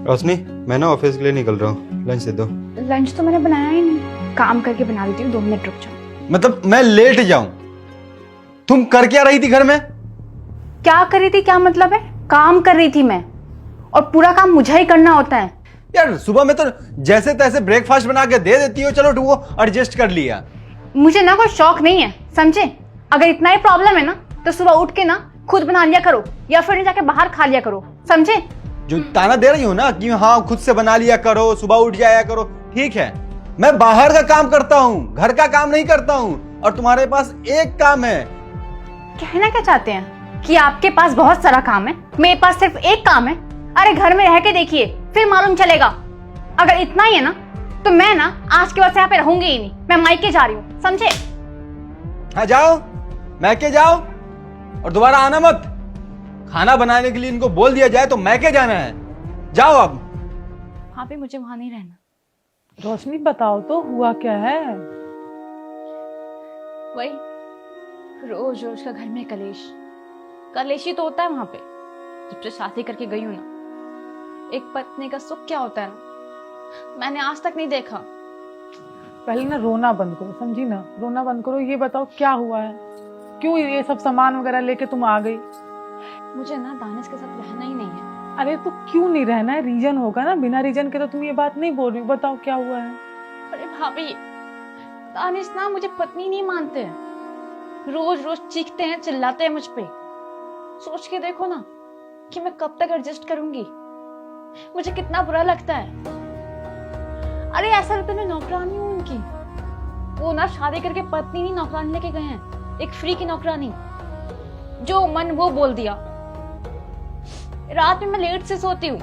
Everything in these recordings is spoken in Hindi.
रोशनी, मैं ना ऑफिस के लिए निकल रहा हूँ, लंच दे दो। लंच तो मैंने बनाया ही नहीं, काम करके बना देती हूँ, 2 मिनट रुक जाओ। मतलब मैं लेट जाऊं? तुम कर क्या रही थी घर में? क्या कर रही थी, क्या मतलब है? काम कर रही थी मैं, और पूरा काम मुझे ही करना होता है। यार सुबह में तो जैसे तैसे ब्रेकफास्ट बना के दे देती हो, चलो वो एडजस्ट कर लिया। मुझे ना कोई शौक नहीं है, समझे? अगर इतना ही प्रॉब्लम है ना तो सुबह उठ के ना खुद बना लिया करो, या फिर नहीं जाके बाहर खा लिया करो, समझे? जो ताना दे रही हो ना कि हाँ खुद से बना लिया करो, सुबह उठ जाया करो, ठीक है। मैं बाहर का काम करता हूँ, घर का काम नहीं करता हूँ, और तुम्हारे पास एक काम है। कहना क्या चाहते हैं कि आपके पास बहुत सारा काम है, मेरे पास सिर्फ एक काम है? अरे घर में रह के देखिए, फिर मालूम चलेगा। अगर इतना ही है ना तो मैं ना आज के बाद से यहाँ पे रहूंगी ही नहीं, मैं मायके जा रही हूँ, समझे? हाँ जाओ, मैके जाओ, और दोबारा आना मत। खाना बनाने के लिए इनको बोल दिया जाए तो मैके जाना है। जाओ अब। हाँ भी मुझे वहां नहीं रहना। रोशनी बताओ तो हुआ क्या है? वही रोज रोज का घर में कलेश। कलेश ही तो होता है वहां पे। जब से शादी करके गई हूं ना, एक पत्नी का सुख क्या होता है ना, मैंने आज तक नहीं देखा। पहले ना रोना बंद करो, समझी ना? रोना बंद करो। ये बताओ क्या हुआ है, क्यों ये सब सामान वगैरह लेके तुम आ गई? मुझे ना दानिश के साथ रहना ही नहीं है। अरे तो क्यों नहीं रहना है? रीजन होगा ना, बिना रीजन के तो तुम ये बात नहीं बोल रही हो। बताओ क्या हुआ है? अरे भाभी, दानिश ना मुझे पत्नी नहीं मानते हैं। रोज रोज चीखते हैं, चिल्लाते हैं मुझ पे। सोच के देखो ना कि मैं कब तक एडजस्ट करूंगी। मुझे कितना बुरा लगता है। अरे ऐसा लगता है मैं नौकरानी हूं उनकी। वो ना शादी करके पत्नी नहीं, नौकरानी लेके गए हैं, एक फ्री की नौकरानी। जो मन वो बोल दिया। रात में मैं लेट से सोती हूँ,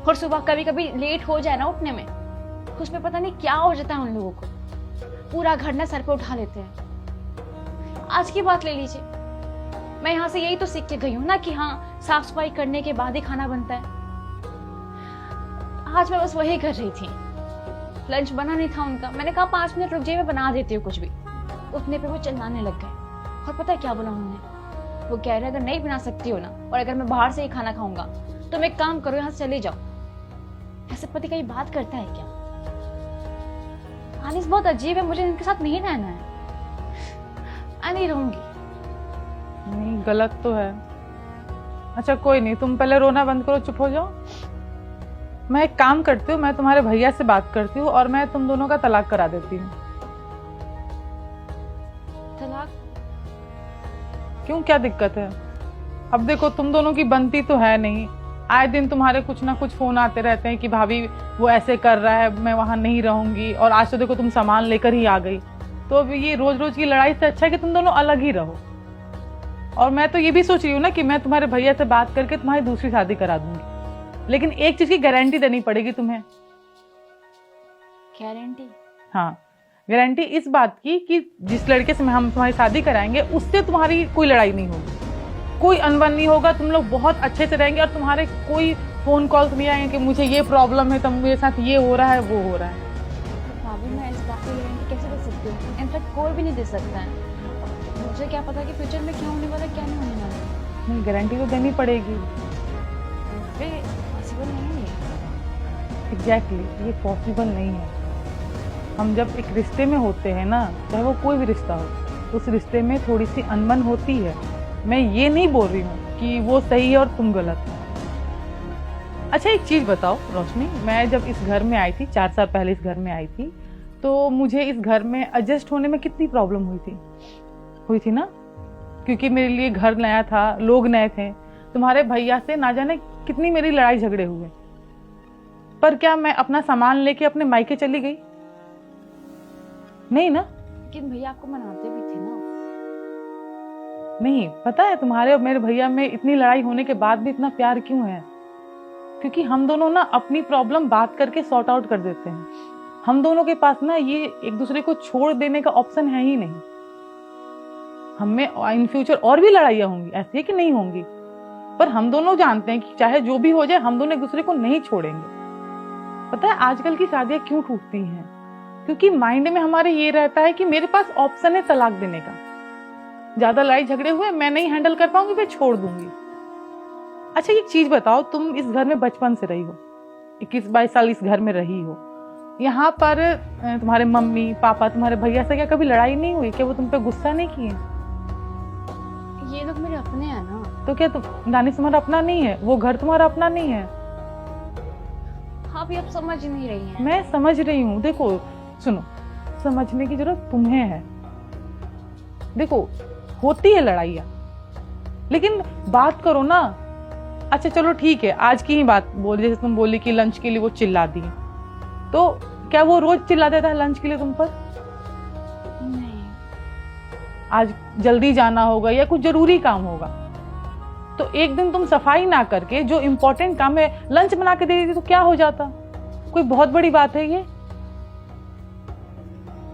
और सुबह कभी कभी लेट हो जाए ना उठने में, उसमें पता नहीं क्या हो जाता है उन लोगों को। पूरा घर ना सर पे उठा लेते हैं। आज की बात ले लीजिए, मैं यहाँ से यही तो सीख के गई हूँ ना कि हाँ, साफ सफाई करने के बाद ही खाना बनता है। आज मैं बस वही कर रही थी। लंच बना नहीं था उनका। मैंने कहा 5 मिनट रुक जाइए, मैं बना देती हूँ कुछ भी। उतने पे वो चिल्लाने लग गए। और पता है क्या बोला उन्होंने? वो कह रहे अगर नहीं बना सकती हो ना, और अगर मैं बाहर से ही खाना खाऊंगा, तो मैं एक काम करो, यहाँ से चले जाओ। ऐसे पति कहीं बात करता है क्या? आनिस बहुत अजीब है, मुझे इनके साथ नहीं रहना है। मैं नहीं रहूंगी। नहीं, गलत तो है। अच्छा कोई नहीं, तुम पहले रोना बंद करो, चुप हो जाओ। मैं एक काम करती हूँ, मैं तुम्हारे भैया से बात करती हूँ और मैं तुम दोनों का तलाक करा देती हूँ। तलाक? क्यों, क्या दिक्कत है? अब देखो, तुम दोनों की बनती तो है नहीं। आए दिन तुम्हारे कुछ ना कुछ फोन आते रहते हैं कि भाभी वो ऐसे कर रहा है, मैं वहां नहीं रहूंगी। और आज तो देखो तुम सामान लेकर ही आ गई। तो अब ये रोज रोज की लड़ाई से अच्छा है कि तुम दोनों अलग ही रहो। और मैं तो ये भी सोच रही हूँ ना कि मैं तुम्हारे भैया से बात करके तुम्हारी दूसरी शादी करा दूंगी। लेकिन एक चीज की गारंटी देनी पड़ेगी तुम्हें। गारंटी? हाँ, गारंटी इस बात की कि जिस लड़के से हम तुम्हारी शादी कराएंगे उससे तुम्हारी कोई लड़ाई नहीं होगी, कोई अनबन नहीं होगा, तुम लोग बहुत अच्छे से रहेंगे और तुम्हारे कोई फोन कॉल्स नहीं आएंगे कि मुझे ये प्रॉब्लम है, तो मेरे साथ ये हो रहा है, वो हो रहा है। भाभी मैं इस बात की गारंटी कैसे दे सकती हूँ? इनफैक्ट कोई भी नहीं दे सकता है। मुझे क्या पता कि फ्यूचर में क्या होने वाला है, क्या नहीं होने वाला है। नहीं, गारंटी तो देनी पड़ेगी। पॉसिबल नहीं है। एग्जैक्टली, ये पॉसिबल नहीं है। हम जब एक रिश्ते में होते हैं ना, चाहे वो कोई भी रिश्ता हो, उस रिश्ते में थोड़ी सी अनबन होती है। मैं ये नहीं बोल रही हूँ कि वो सही है और तुम गलत हो। अच्छा एक चीज बताओ रोशनी, मैं जब इस घर में आई थी 4 साल पहले इस घर में आई थी, तो मुझे इस घर में एडजस्ट होने में कितनी प्रॉब्लम हुई थी ना? क्योंकि मेरे लिए घर नया था, लोग नए थे। तुम्हारे भैया से ना जाने कितनी मेरी लड़ाई झगड़े हुए। पर क्या मैं अपना सामान लेके अपने मायके चली गई? नहीं ना? लेकिन भैया आपको मनाते भी थे ना। नहीं, पता है तुम्हारे और मेरे भैया में इतनी लड़ाई होने के बाद भी इतना प्यार क्यों है? क्योंकि हम दोनों ना अपनी प्रॉब्लम बात करके सॉर्ट आउट कर देते हैं। हम दोनों के पास ना ये एक दूसरे को छोड़ देने का ऑप्शन है ही नहीं। हमें इन फ्यूचर और भी लड़ाइयाँ होंगी, ऐसी है कि नहीं होंगी, पर हम दोनों जानते हैं कि चाहे जो भी हो जाए, हम दोनों एक दूसरे को नहीं छोड़ेंगे। पता है आजकल की शादियां क्यों टूटती हैं? क्योंकि माइंड में हमारे ये रहता है कि मेरे पास ऑप्शन है तलाक देने का। ज्यादा लड़ाई झगड़े हुए, मैं नहीं हैंडल कर पाऊंगी, मैं छोड़ दूंगी। अच्छा एक चीज बताओ, तुम इस घर में बचपन से रही हो, 21-22 साल इस घर में रही हो, यहाँ पर तुम्हारे मम्मी पापा तुम्हारे भैया से क्या कभी लड़ाई नहीं हुई? क्या वो तुम पे गुस्सा नहीं किए? ये लोग मेरे अपने हैं ना। तो क्या तुम दानिश तुम्हारा अपना नहीं है? वो घर तुम्हारा अपना नहीं है? हाँ भी आप समझ ही नहीं रही हैं। मैं समझ रही हूँ। देखो सुनो, समझने की जरूरत तुम्हें है। देखो होती है लड़ाइयाँ, लेकिन बात करो ना। अच्छा चलो ठीक है, आज की ही बात बोल, जैसे तुम बोली कि लंच के लिए वो चिल्ला दी, तो क्या वो रोज चिल्ला देता है लंच के लिए तुम पर? नहीं। आज जल्दी जाना होगा या कुछ जरूरी काम होगा, तो एक दिन तुम सफाई ना करके जो इम्पोर्टेंट काम है लंच बना के दे देती तो क्या हो जाता? कोई बहुत बड़ी बात है ये?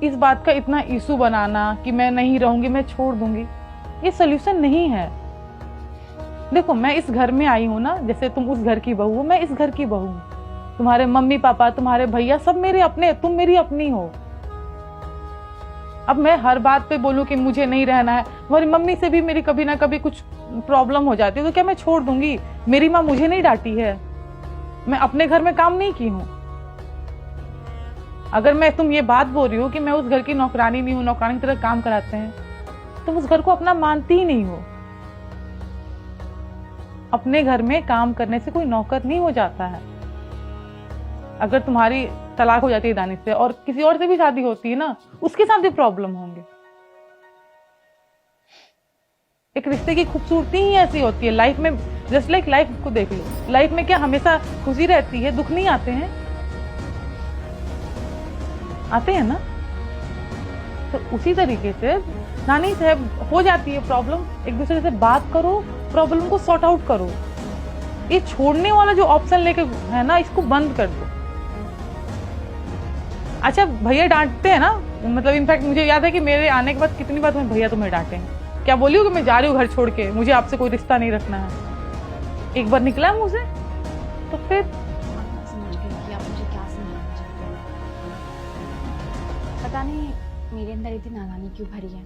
इस बात का इतना इशू बनाना कि मैं नहीं रहूंगी, मैं छोड़ दूंगी, ये सोल्यूशन नहीं है। देखो मैं इस घर में आई हूं ना, जैसे तुम उस घर की बहू हो, मैं इस घर की बहू हूं। तुम्हारे मम्मी पापा तुम्हारे भैया सब मेरे अपने, तुम मेरी अपनी हो। अब मैं हर बात पे बोलूं कि मुझे नहीं रहना है, तुम्हारी मम्मी से भी मेरी कभी ना कभी कुछ प्रॉब्लम हो जाती है, तो क्या मैं छोड़ दूंगी? मेरी माँ मुझे नहीं डांटी है? मैं अपने घर में काम नहीं की हूं? अगर मैं तुम ये बात बोल रही हो कि मैं उस घर की नौकरानी नहीं हूं, नौकरानी की तरह काम कराते हैं, तुम उस घर को अपना मानती ही नहीं हो। अपने घर में काम करने से कोई नौकर नहीं हो जाता है। अगर तुम्हारी तलाक हो जाती है दानिश से और किसी और से भी शादी होती है ना, उसके साथ भी प्रॉब्लम होंगे। एक रिश्ते की खूबसूरती ही ऐसी होती है लाइफ में। जस्ट लाइक लाइफ को देख लो, लाइफ में क्या हमेशा खुशी रहती है? दुख नहीं आते हैं? आते हैं ना। तो उसी तरीके से नानी साहब हो जाती है प्रॉब्लम, एक दूसरे से बात करो, प्रॉब्लम को सॉर्ट आउट करो। ये छोड़ने वाला जो ऑप्शन लेके है ना, इसको बंद कर दो। अच्छा भैया डांटते हैं ना, मतलब इनफैक्ट मुझे याद है कि मेरे आने के बाद कितनी बार तुम्हें भैया तुम्हें डांटे हैं। क्या बोली हो कि मैं जा रही हूँ घर छोड़ के, मुझे आपसे कोई रिश्ता नहीं रखना है? एक बार निकला है मुंह से? तो फिर समझ गई कि आप मुझे क्या समझाना चाहते हैं। पता नहीं मेरे अंदर इतनी नादानी क्यों भरी है,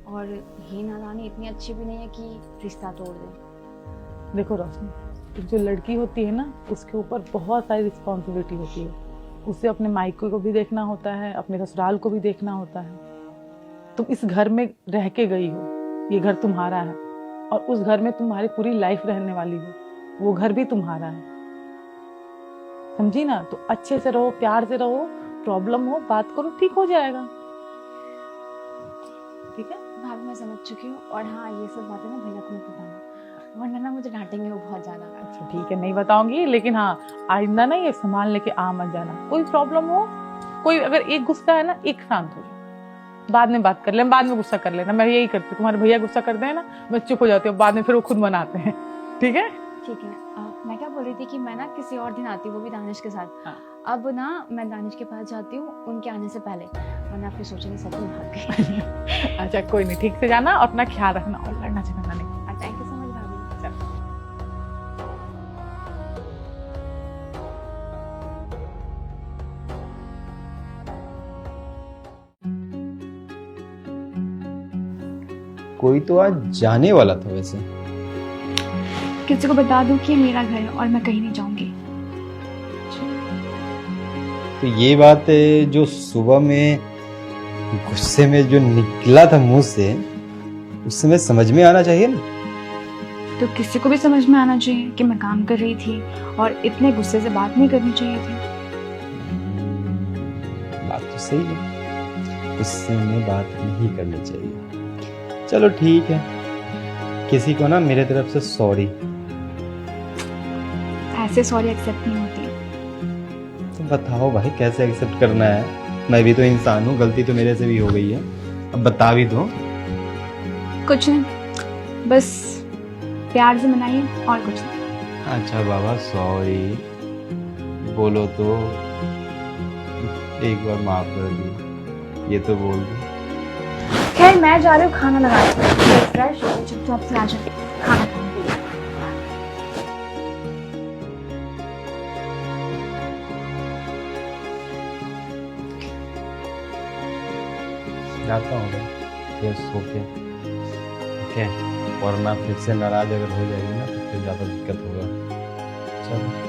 और ये नादानी इतनी अच्छी भी नहीं है कि रिश्ता तोड़ दे। देखो रोशनी, एक जो लड़की होती है ना, उसके ऊपर बहुत सारी रिस्पॉन्सिबिलिटी होती है। उसे अपने मायके को भी देखना होता है, अपने ससुराल को भी देखना होता है। तुम इस घर में रह के गई हो, ये घर तुम्हारा है, और उस घर में तुम्हारी पूरी लाइफ रहने वाली हो, वो घर भी तुम्हारा है। समझी ना? तो अच्छे से रहो, प्यार से रहो, प्रॉब्लम हो बात करो, ठीक हो जाएगा। ठीक है भाभी मैं समझ चुकी हूँ, और हाँ ये सब बातें ना भैया को मत बताना, वरना ना मुझे डांटेंगे वो बहुत ज्यादा। अच्छा ठीक है, नहीं बताऊंगी, लेकिन हाँ आइंदा ना ये सामान लेके आ मत जाना। कोई प्रॉब्लम हो, कोई अगर एक गुस्सा है ना, एक शांत हो जाओ, बाद में बात कर लेना, बाद में गुस्सा कर लेना। मैं यही करती हूँ, तुम्हारे भैया गुस्सा करते हैं ना, मैं चुप हो जाती हूँ, बाद में फिर वो खुद मनाते हैं। ठीक है ठीक है। मैं क्या बोल रही थी कि मैं ना किसी और दिन आती हूँ, वो भी दानिश के साथ। हाँ। अब ना मैं दानिश के पास जाती हूँ उनके आने से पहले, वरना आपके सोचेंगे सब तुम भाग गई। अच्छा कोई नहीं, ठीक से जाना और अपना ख्याल रखना, और लड़ना झगड़ना नहीं। थैंक यू सो मच भाभी। चलो। कोई तो आज जाने वाला था वैसे। किसी को बता दूं कि ये मेरा घर है और मैं कहीं नहीं जाऊंगी। तो ये बात है जो सुबह में गुस्से में जो निकला था मुंह से, उस समय समझ में आना चाहिए ना। तो किसी को भी समझ में आना चाहिए कि मैं काम कर रही थी और इतने गुस्से से बात नहीं करनी चाहिए थी। बात तो सही है, गुस्से में बात नहीं करनी चाहिए। चलो ठीक है, किसी को ना मेरे तरफ से सॉरी। ऐसे सॉरी एक्सेप्ट नहीं होती। तो बताओ भाई कैसे एक्सेप्ट करना है? मैं भी तो इंसान हूँ, गलती तो मेरे से भी हो गई है, अब बता भी दो। कुछ नहीं, बस प्यार से मनाइए और कुछ नहीं। अच्छा बाबा सॉरी बोलो तो एक बार माफ कर दो, ये तो बोल दो। खैर मैं जा रही हूँ खाना लगाने, फ्रेश हो चुपचाप से आ जाए खाना खाने के लिए। जाता हूँ फिर सो के, ठीक है? वरना फिर से नाराज अगर हो जाएगी ना तो फिर ज़्यादा दिक्कत होगा। चलो।